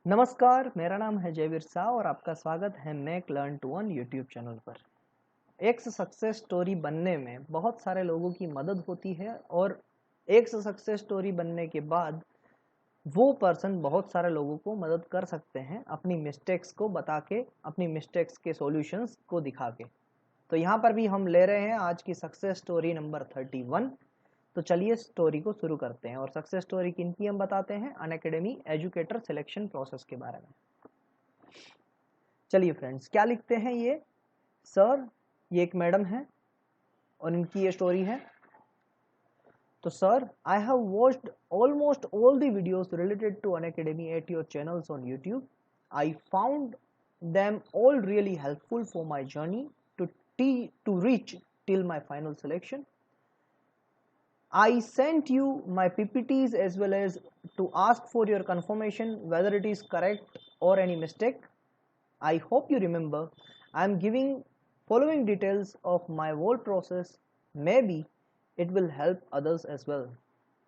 नमस्कार, मेरा नाम है जयवीर शाह और आपका स्वागत है make learn to earn YouTube channel पर। एक सक्सेस स्टोरी बनने में बहुत सारे लोगों की मदद होती है और एक सक्सेस स्टोरी बनने के बाद वो पर्सन बहुत सारे लोगों को मदद कर सकते हैं अपनी मिस्टेक्स को बता के, अपनी मिस्टेक्स के सॉल्यूशंस को दिखा के। तो यहाँ पर भी हम ले रहे हैं आज की सक्सेस स्टोरी नंबर 31। तो चलिए स्टोरी को शुरू करते हैं और सक्सेस स्टोरी किनकी हम बताते हैं अनअकैडमी एजुकेटर सिलेक्शन प्रोसेस के बारे में। चलिए फ्रेंड्स, क्या लिखते हैं ये सर, ये एक मैडम है और इनकी ये स्टोरी है। तो sir, I have watched almost all the videos related to Unacademy at your channels on YouTube. I found them all really helpful for my journey to reach till my final selection. I sent you my PPTs as well as to ask for your confirmation whether it is correct or any mistake. I hope you remember. I am giving following details of my whole process. Maybe it will help others as well.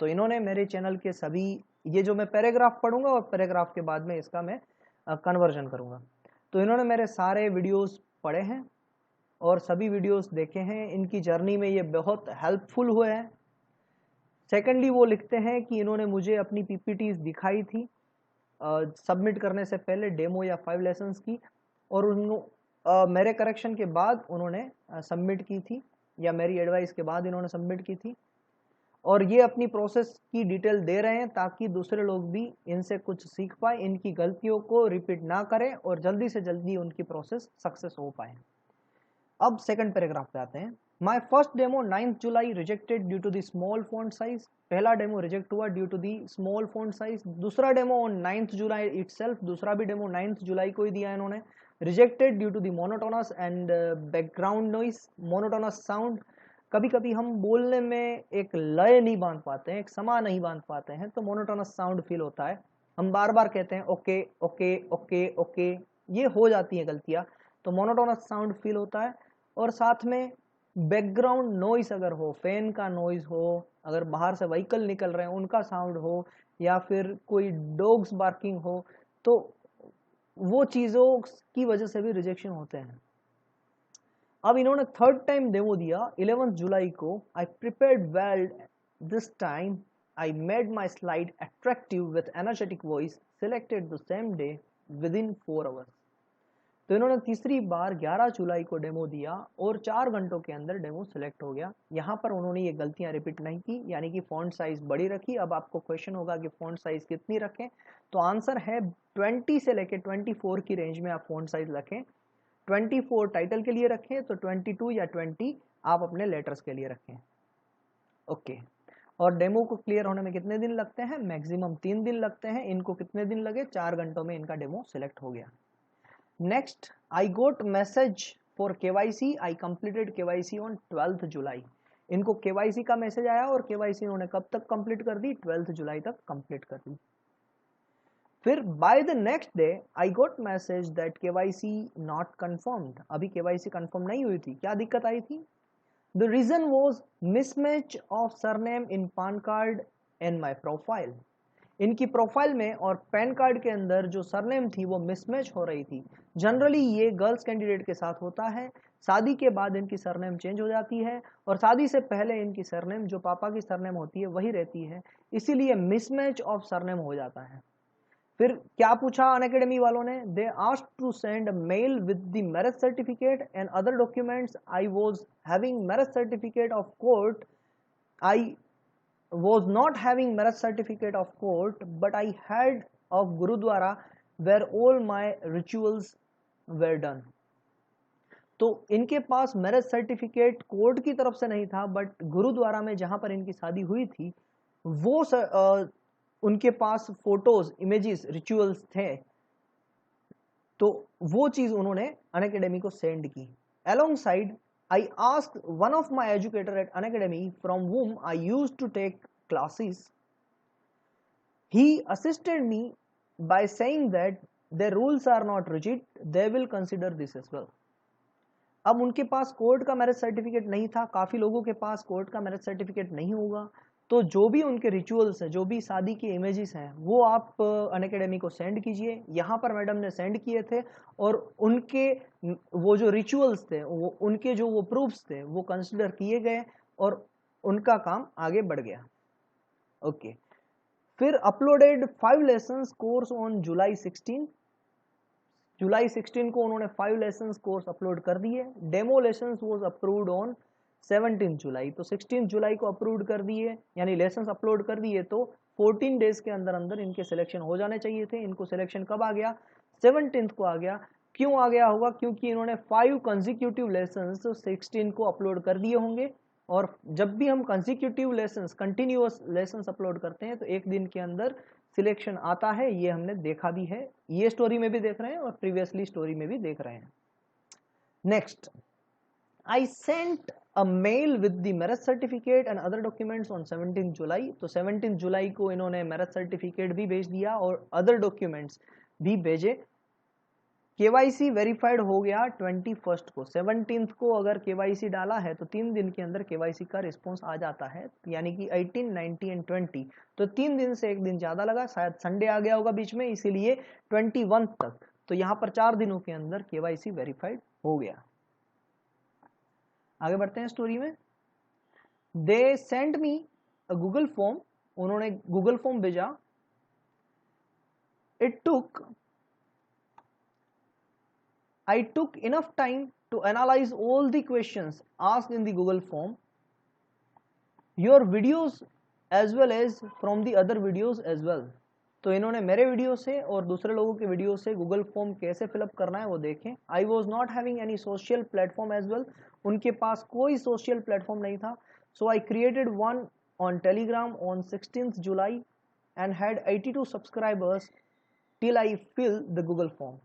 तो इन्होंने मेरे channel के सभी, ये जो मैं paragraph पढ़ूंगा और पैराग्राफ के बाद में इसका मैं कन्वर्जन करूंगा। तो इन्होंने मेरे सारे वीडियोस पढ़े हैं और सभी वीडियोस देखे हैं। इनकी जर्नी में ये बहुत हेल्पफुल हुए हैं। सेकेंडली वो लिखते हैं कि इन्होंने मुझे अपनी पीपीटीज दिखाई थी सबमिट करने से पहले, डेमो या 5 लेसन्स की, और मेरे करेक्शन के बाद उन्होंने सबमिट की थी, या मेरी एडवाइस के बाद इन्होंने सबमिट की थी। और ये अपनी प्रोसेस की डिटेल दे रहे हैं ताकि दूसरे लोग भी इनसे कुछ सीख पाए, इनकी गलतियों को रिपीट ना करें और जल्दी से जल्दी उनकी प्रोसेस सक्सेस हो पाए। अब सेकंड पैराग्राफ पे आते हैं। My first demo 9 July rejected due to the small font size. पहला डेमो रिजेक्ट हुआ due to the small font size. दूसरा डेमो ऑन 9 जुलाई इटसेल्फ, दूसरा भी डेमो 9 जुलाई को ही दिया इन्होंने। Rejected due to the monotonous and background noise. Monotonous sound, कभी कभी हम बोलने में एक लय नहीं बांध पाते हैं, एक समा नहीं बांध पाते हैं, तो मोनोटोनस साउंड फील होता है। हम बार बार कहते हैं ओके ओके ओके ओके, ये हो जाती है गलतियां, तो मोनोटोनस साउंड फील होता है। और साथ में बैकग्राउंड नॉइस अगर हो, फैन का नॉइस हो, अगर बाहर से व्हीकल निकल रहे हैं उनका साउंड हो, या फिर कोई डॉग्स बार्किंग हो, तो वो चीज़ों की वजह से भी रिजेक्शन होते हैं। अब इन्होंने थर्ड टाइम डेमो दिया 11 जुलाई को। आई prepared well this time. I made my slide attractive with energetic voice, selected the same day with in 4 hours. तो इन्होंने तीसरी बार 11 जुलाई को डेमो दिया और 4 घंटों के अंदर डेमो सिलेक्ट हो गया। यहाँ पर उन्होंने ये गलतियां रिपीट नहीं की, यानी कि फॉन्ट साइज बड़ी रखी। अब आपको क्वेश्चन होगा कि फॉन्ट साइज कितनी रखें, तो आंसर है 20 से लेके 24 की रेंज में आप फॉन्ट साइज रखें। 24 टाइटल के लिए रखें, तो 22 या 20 आप अपने लेटर्स के लिए रखें। ओके। और डेमो को क्लियर होने में कितने दिन लगते हैं? मैक्सिमम 3 दिन लगते हैं। इनको कितने दिन लगे? 4 घंटों में इनका डेमो सिलेक्ट हो गया। Next, I got message for KYC. I completed KYC on 12 July. इनको केवाईसी का मैसेज आया और केवाईसी इन्होंने कब तक कंप्लीट कर दी? 12 जुलाई तक कंप्लीट कर दी। फिर by the next day I got message that KYC not confirmed. अभी केवाईसी कंफर्म नहीं हुई थी। क्या दिक्कत आई थी? The reason was mismatch of surname in PAN card and my profile. इनकी प्रोफाइल में और पैन कार्ड के अंदर जो सरनेम थी वो मिसमैच हो रही थी। जनरली ये गर्ल्स कैंडिडेट के साथ होता है। शादी के बाद इनकी सरनेम चेंज हो जाती है और शादी से पहले इनकी सरनेम जो पापा की सरनेम होती है वही रहती है, इसीलिए मिसमैच ऑफ सरनेम हो जाता है। फिर क्या पूछा अनअकैडमी वालों ने? They asked to send mail with the marriage certificate and other documents. I was having marriage certificate of court. आई was not having marriage certificate of court, but I had of Gurudwara where all my rituals were done. तो इनके पास marriage certificate court की तरफ से नहीं था, but gurdwara में जहां पर इनकी शादी हुई थी वो उनके पास फोटोज, इमेजेस, रिचुअल्स थे, तो वो चीज उन्होंने अनअकैडमी को सेंड की। Along side I asked one of my educator at Unacademy from whom I used to take classes. He assisted me by saying that their rules are not rigid, they will consider this as well. अब उनके पास court का marriage certificate नहीं था, काफी लोगों के पास court का marriage certificate नहीं होगा, तो जो भी उनके रिचुअल्स है, जो भी शादी की इमेजेस हैं, वो आप अनअकैडमी को सेंड कीजिए। यहाँ पर मैडम ने सेंड किए थे और उनके वो जो रिचुअल्स थे, वो उनके जो वो प्रूफ्स थे वो कंसिडर किए गए और उनका काम आगे बढ़ गया। ओके, फिर uploaded 5 lessons course on July 16। जुलाई 16 को उन्होंने 5 लेसन्स कोर्स अपलोड कर दिए। Demo lessons was approved on 17 जुलाई। तो 16 जुलाई को अप्रूव्ड कर दिए, यानी लेसन्स अपलोड कर दिए, तो 14 डेज के अंदर अंदर इनके सिलेक्शन हो जाने चाहिए थे। इनको सिलेक्शन कब आ गया? 17 को आ गया। क्यों आ गया होगा? क्योंकि इन्होंने 5 कंसेक्यूटिव लेसन्स 16 को अपलोड कर दिए होंगे, और जब भी हम consecutive lessons, continuous lessons upload करते हैं तो एक दिन के अंदर सिलेक्शन आता है। ये हमने देखा भी है, ये स्टोरी में भी देख रहे हैं और प्रीवियसली स्टोरी में भी देख रहे हैं। Next, I sent a mail with the marriage certificate and other documents on 17 जुलाई। तो 17 जुलाई को इन्होंने मैरिज सर्टिफिकेट भी भेज दिया और अदर डॉक्यूमेंट्स भी भेजे। केवाईसी वेरीफाइड हो गया 21 को। 17 को अगर केवाईसी डाला है तो 3 दिन के अंदर केवाईसी का रिस्पॉन्स आ जाता है, यानी कि 18, 19 एंड 20। तो 3 दिन से 1 दिन ज्यादा लगा, शायद संडे आ गया होगा बीच में, इसीलिए 21 तक। तो यहाँ पर 4 दिनों के अंदर केवाईसी वेरीफाइड हो गया। आगे बढ़ते हैं स्टोरी में। They send me a Google form. उन्होंने गूगल फॉर्म भेजा। I took enough time to analyze all the questions asked in the Google form, your videos as well as from the other videos as well। तो इन्होंने मेरे video से और दूसरे लोगों के वीडियो से गूगल फॉर्म कैसे फिलअप करना है वो देखें। I was not having any social platform as well. उनके पास कोई सोशल प्लेटफॉर्म नहीं था। So I created one on Telegram on 16 July and had 82 subscribers till I fill the Google form.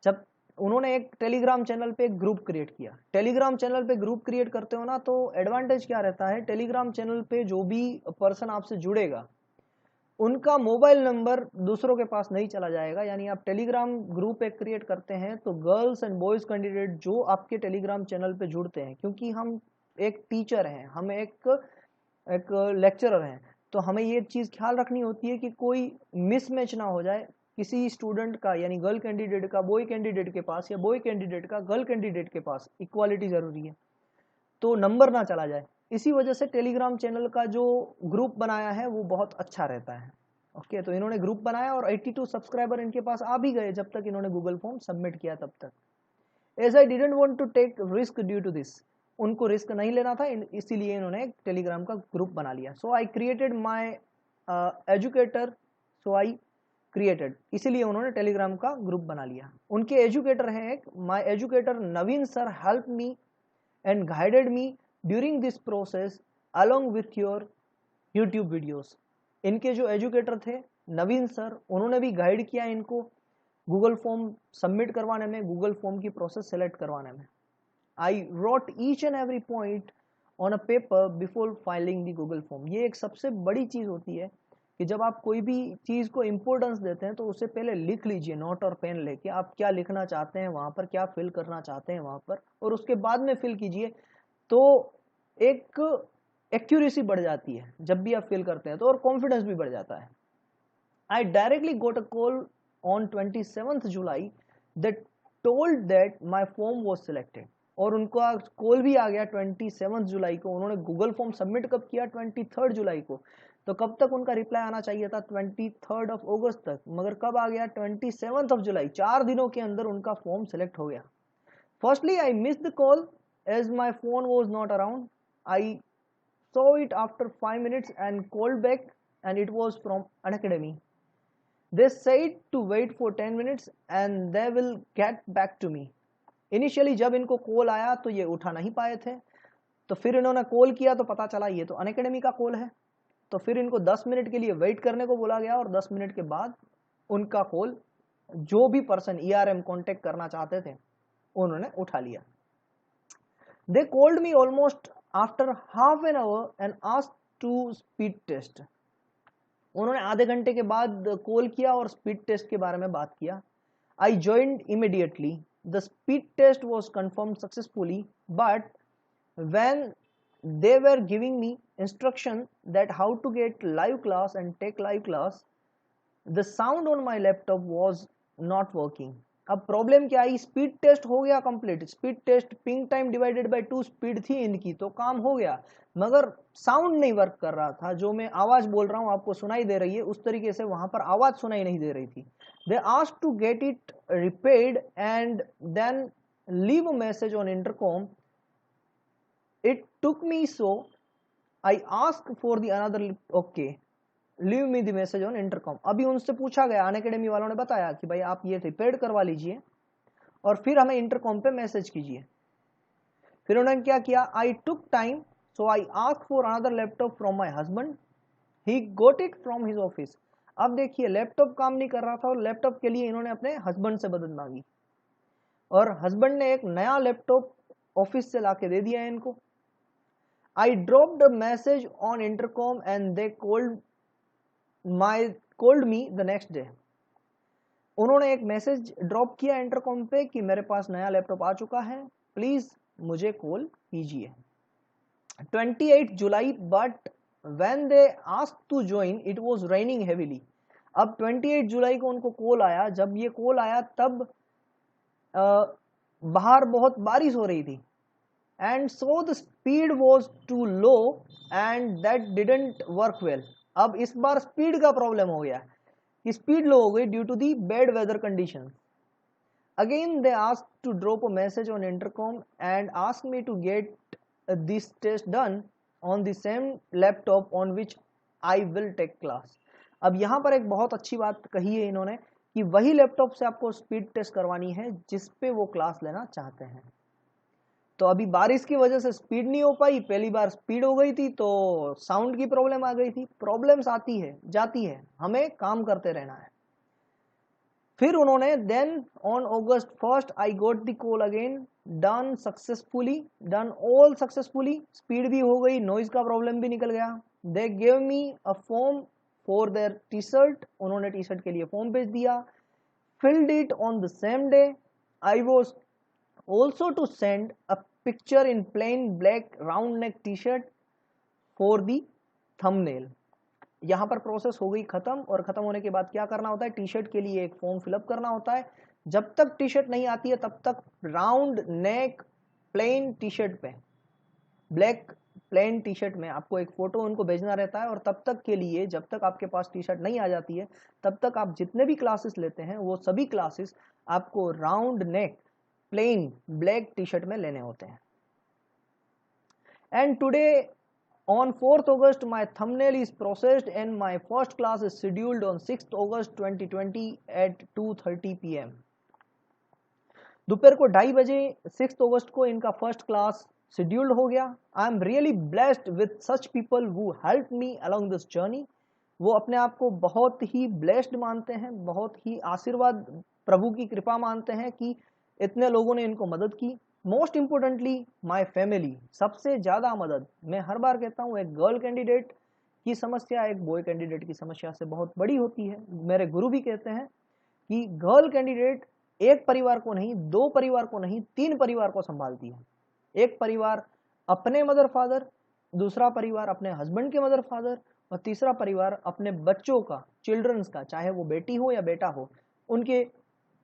जब उन्होंने एक टेलीग्राम चैनल पे एक ग्रुप क्रिएट किया। टेलीग्राम चैनल पे ग्रुप क्रिएट करते हो ना, तो एडवांटेज क्या रहता है, टेलीग्राम चैनल पे जो भी पर्सन आपसे जुड़ेगा उनका मोबाइल नंबर दूसरों के पास नहीं चला जाएगा। यानी आप टेलीग्राम ग्रुप एक क्रिएट करते हैं तो गर्ल्स एंड बॉयज कैंडिडेट जो आपके टेलीग्राम चैनल पे जुड़ते हैं, क्योंकि हम एक टीचर हैं, हम एक लेक्चरर हैं, तो हमें ये चीज ख्याल रखनी होती है कि कोई मिसमैच ना हो जाए किसी स्टूडेंट का, यानी गर्ल कैंडिडेट का बॉय कैंडिडेट के पास या बॉय कैंडिडेट का गर्ल कैंडिडेट के पास। इक्वालिटी जरूरी है, तो नंबर ना चला जाए। इसी वजह से टेलीग्राम चैनल का जो ग्रुप बनाया है वो बहुत अच्छा रहता है। ओके, तो इन्होंने ग्रुप बनाया और 82 सब्सक्राइबर इनके पास आ भी गए जब तक इन्होंने गूगल फॉर्म सबमिट किया तब तक। As I didn't want to take risk due to this, उनको रिस्क नहीं लेना था, इसीलिए इन्होंने एक टेलीग्राम का ग्रुप बना लिया। So I created my educator, so I created, इसीलिए उन्होंने टेलीग्राम का ग्रुप बना लिया। उनके एजुकेटर हैं एक, my educator Naveen sir help me and guided me during this process along with your YouTube videos. इनके जो एजुकेटर थे नवीन सर, उन्होंने भी गाइड किया इनको गूगल फॉर्म सबमिट करवाने में, गूगल फॉर्म की प्रोसेस सेलेक्ट करवाने में। I wrote each and every point on a paper before filing the Google form. ये एक सबसे बड़ी चीज होती है कि जब आप कोई भी चीज को इंपॉर्टेंस देते हैं तो उससे पहले लिख लीजिए, नोट और पेन लेके आप क्या लिखना चाहते हैं वहां पर, क्या फिल करना चाहते हैं वहां पर, और उसके बाद में फिल कीजिए। तो एक एक्यूरेसी बढ़ जाती है जब भी आप फिल करते हैं तो, और कॉन्फिडेंस भी बढ़ जाता है। I directly got a call on 27 July that told that my form was selected. और उनका कॉल भी आ गया 27 जुलाई को। उन्होंने गूगल फॉर्म सबमिट कब किया? 23 जुलाई को। तो कब तक उनका रिप्लाई आना चाहिए था? 23 अगस्त तक, मगर कब आ गया? 27 जुलाई। 4 दिनों के अंदर उनका फॉर्म सिलेक्ट हो गया। Firstly I miss the call as my phone was not around. I saw it after 5 minutes and called back, and it was from Unacademy. They said to wait for 10 minutes and they will get back to me. Initially जब इनको call आया तो ये उठा नहीं पाए थे, तो फिर इन्होंने कॉल किया तो पता चला ये तो अनअकैडमी का कॉल है। तो फिर इनको 10 मिनट के लिए वेट करने को बोला गया और 10 मिनट के बाद उनका कॉल जो भी पर्सन ERM कॉन्टेक्ट करना चाहते थे उन्होंने उठा लिया। They called me almost after half an hour and asked to speed test. उन्होंने आधे घंटे के बाद कॉल किया और स्पीड टेस्ट के बारे में बात किया। I joined immediately. The speed test was confirmed successfully, but when they were giving me instruction that how to get live class and take live class. The sound on my laptop was not working. अब problem क्या आई, speed test हो गया complete, speed test ping time divided by 2 speed थी इनकी, तो काम हो गया, मगर साउंड नहीं वर्क कर रहा था। जो मैं आवाज बोल रहा हूं आपको सुनाई दे रही है, उस तरीके से वहां पर आवाज सुनाई नहीं दे रही थी। They asked to get it repaired and then leave a message on intercom. It took me, so I ask for the another, okay, leave me the message on intercom. अभी उनसे पूछा गया, अनअकैडमी वालों ने बताया कि भाई आप ये रिपेयर करवा लीजिए और फिर हमें इंटरकॉम पे मैसेज कीजिए। फिर उन्होंने क्या किया, I took time, so I ask for another laptop from my husband, he got it from his office. अब देखिए लैपटॉप काम नहीं कर रहा था और लैपटॉप के लिए इन्होंने अपने हस्बैंड से मदद मांगी और हस्बैंड ने एक नया लैपटॉप ऑफिस से लाके दे दिया इनको। I dropped a message on intercom and they called me the next day. उन्होंने एक मैसेज ड्रॉप किया इंटरकॉम पे कि मेरे पास नया लैपटॉप आ चुका है, प्लीज मुझे कॉल कीजिए। 28 July, but when they asked to join it was raining heavily. अब 28 जुलाई को उनको कॉल आया, जब ये कॉल आया तब बाहर बहुत बारिश हो रही थी and so the speed was too low and that didn't work well. अब इस बार स्पीड का प्रॉब्लम हो गया, स्पीड लो हो गई due to the bad weather condition. Again they ask to drop a message on intercom and ask me to get this test done on the same laptop on which I will take class. अब यहाँ पर एक बहुत अच्छी बात कही है इन्होंने कि वही लैपटॉप से आपको स्पीड टेस्ट करवानी है जिस पे वो क्लास लेना चाहते हैं। तो अभी बारिश की वजह से स्पीड नहीं हो पाई, पहली बार स्पीड हो गई थी तो साउंड की प्रॉब्लम आ गई थी। प्रॉब्लम्स आती है जाती है, हमें काम करते रहना है। फिर उन्होंने then on August 1st I got the call again, done successfully, done all successfully, speed भी हो गई, नॉइज का प्रॉब्लम भी निकल गया। They gave me a form for their T shirt, उन्होंने टी शर्ट के लिए फॉर्म भेज दिया। Filled it on the same day. I was also to send a picture in plain black round neck t-shirt for the thumbnail। यहां पर process हो गई खत्म, और खत्म होने के बाद क्या करना होता है, टी शर्ट के लिए एक फॉर्म फिलअप करना होता है। जब तक टी शर्ट नहीं आती है तब तक round neck plain T shirt पे, ब्लैक प्लेन टी शर्ट में आपको एक फोटो उनको भेजना रहता है। और तब तक के लिए, जब तक आपके पास टी शर्ट नहीं आ जाती है, तब तक आप जितने भी क्लासेस लेते हैं वो सभी क्लासेस आपको round neck plain black T shirt में लेने होते हैं। And today on 4th August my thumbnail is processed and my first class is scheduled on 6th August 2020 at 2:30 PM। दोपहर को 2:30 बजे 6th August को इनका फर्स्ट क्लास शेड्यूल्ड हो गया। I am really blessed with such people who help me along this journey. वो अपने आप को बहुत ही ब्लेस्ड मानते हैं, बहुत ही आशीर्वाद, प्रभु की कृपा मानते हैं कि इतने लोगों ने इनको मदद की। मोस्ट इंपोर्टेंटली माय फैमिली, सबसे ज्यादा मदद। मैं हर बार कहता हूँ एक गर्ल कैंडिडेट की समस्या एक बॉय कैंडिडेट की समस्या से बहुत बड़ी होती है। मेरे गुरु भी कहते हैं कि गर्ल कैंडिडेट एक परिवार को नहीं, 2 परिवार को नहीं, 3 परिवार को संभालती है। एक परिवार अपने मदर फादर, दूसरा परिवार अपने हस्बैंड के मदर फादर, और तीसरा परिवार अपने बच्चों का, चिल्ड्रंस का, चाहे वो बेटी हो या बेटा हो, उनके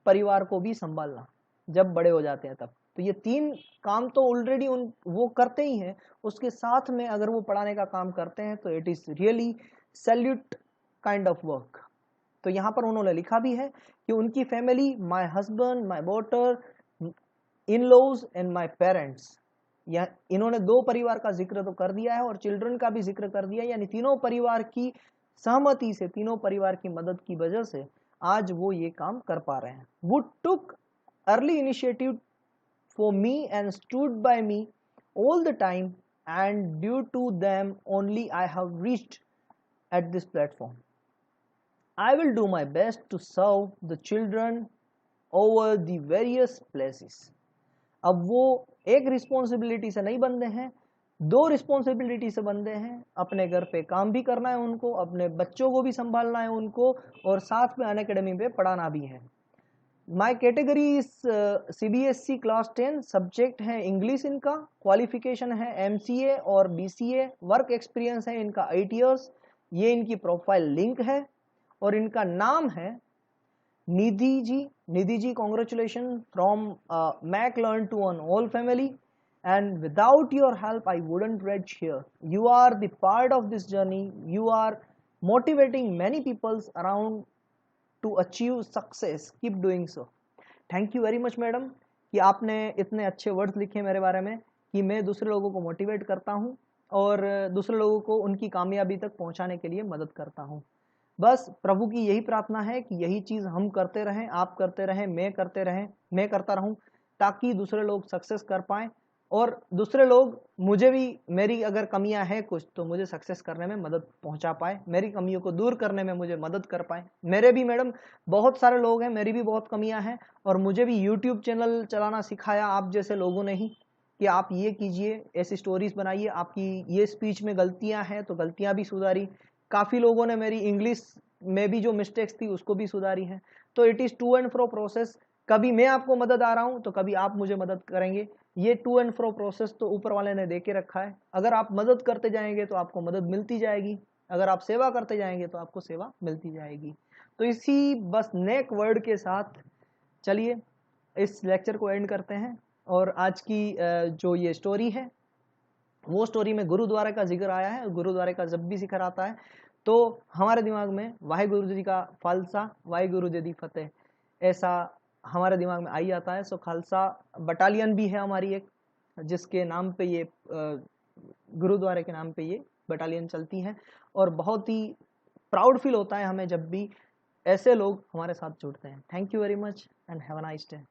परिवार को भी संभालना जब बड़े हो जाते हैं तब। तो ये 3 काम तो ऑलरेडी वो करते ही हैं, उसके साथ में अगर वो पढ़ाने का काम करते हैं तो it is really salute kind of work. तो यहाँ पर उन्होंने लिखा भी है कि उनकी family, my husband, my daughter, in laws and my parents, या इन्होंने 2 परिवार का जिक्र तो कर दिया है और चिल्ड्रन का भी जिक्र कर दिया है, यानी तीनों परिवार की सहमति से, तीनों परिवार की मदद की वजह से आज वो ये काम कर पा रहे हैं। वो took early initiative for me and stood by me all the time, and due to them only I have reached at this platform. I will do my best to serve the children over the various places। अब वो एक responsibility से नहीं बंधे हैं, 2 responsibility से बंधे हैं। अपने घर पे काम भी करना है उनको, अपने बच्चों को भी संभालना है उनको, और साथ में अनअकैडमी पे पढ़ाना भी है। माई category is CBSE class 10, subject है इंग्लिश, इनका क्वालिफिकेशन है MCA और BCA, वर्क एक्सपीरियंस है इनका 8 years। ये इनकी प्रोफाइल लिंक है और इनका नाम है Nidhi ji. Nidhi ji, congratulation from Mac learn to on all family, and without your help I wouldn't reach here. You are the part of this journey. You are motivating many people around to achieve success. Keep doing so. Thank you very much madam कि आपने इतने अच्छे words लिखे मेरे बारे में कि मैं दूसरे लोगों को मोटिवेट करता हूं और दूसरे लोगों को उनकी कामयाबी तक पहुंचाने के लिए मदद करता हूं। बस प्रभु की यही प्रार्थना है कि यही चीज़ हम करते रहें, आप करते रहें, मैं करता रहूं, ताकि दूसरे लोग सक्सेस कर पाएं और दूसरे लोग मुझे भी, मेरी अगर कमियां हैं कुछ, तो मुझे सक्सेस करने में मदद पहुंचा पाए, मेरी कमियों को दूर करने में मुझे मदद कर पाए। मेरे भी मैडम बहुत सारे लोग हैं, मेरी भी बहुत कमियां हैं और मुझे भी यूट्यूब चैनल चलाना सिखाया आप जैसे लोगों ने ही, कि आप ये कीजिए, ऐसी स्टोरीज बनाइए, आपकी ये स्पीच में गलतियां हैं तो गलतियां भी सुधारी। काफ़ी लोगों ने मेरी इंग्लिश में भी जो मिस्टेक्स थी उसको भी सुधारी है। तो it is to and fro process. कभी मैं आपको मदद आ रहा हूं तो कभी आप मुझे मदद करेंगे। ये टू एंड फ्रो प्रोसेस तो ऊपर वाले ने दे के रखा है। अगर आप मदद करते जाएंगे तो आपको मदद मिलती जाएगी, अगर आप सेवा करते जाएंगे तो आपको सेवा मिलती जाएगी। तो इसी बस नेक वर्ड के साथ चलिए इस लेक्चर को एंड करते हैं। और आज की जो ये स्टोरी है, वो स्टोरी में गुरुद्वारे का जिक्र आया है। गुरुद्वारे का जब भी जिक्र आता है तो हमारे दिमाग में वाहिगुरु जी का खालसा वाहिगुरु जी दी फतेह, ऐसा हमारे दिमाग में आ ही जाता है। सो खालसा बटालियन भी है हमारी एक, जिसके नाम पे ये गुरुद्वारे के नाम पे ये बटालियन चलती है। और बहुत ही प्राउड फील होता है हमें जब भी ऐसे लोग हमारे साथ जुड़ते हैं। Thank you very much and have a nice day.